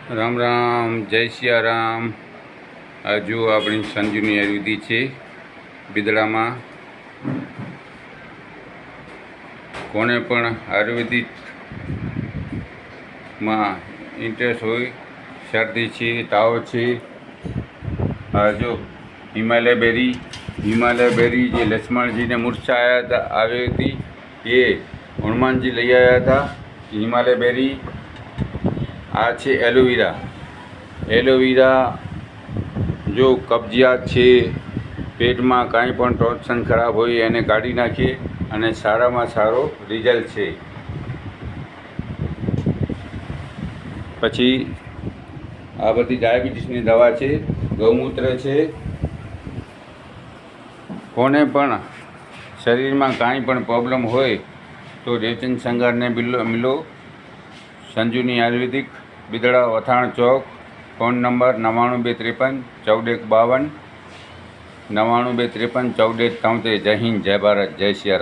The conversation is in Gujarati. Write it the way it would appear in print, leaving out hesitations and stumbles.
રામ રામ, જય સિયારામ. હજુ આપણી સંજુની આયુર્વેદિક છે બિદડામાં. કોને પણ આયુર્વેદિકમાં ઇન્ટરેસ્ટ હોય, શરદી છે, તાવ છે, જો હિમાલય બેરી જે લક્ષ્મણજીને મૂર્છા આવી હતી એ હનુમાનજી લઈ આવ્યા હતા. હિમાલય બેરી આ છે એલોવેરા. જો કબજિયાત છે, પેટમાં કાંઈ પણ ટોન્સન ખરાબ હોય એને કાઢી નાખીએ અને સારામાં સારો રિઝલ્ટ છે. પછી આ બધી ડાયાબિટીસની દવા છે, ગૌમૂત્ર છે. કોને પણ શરીરમાં કાંઈ પણ પ્રોબ્લેમ હોય તો રેચન સંગારને મિલો. સંજુની આયુર્વેદિક, બિદડા, વથાણ ચોક. Phone number 9253 1452, 9253 1473. જય હિન્દ, જય ભારત, જય સિયારામ.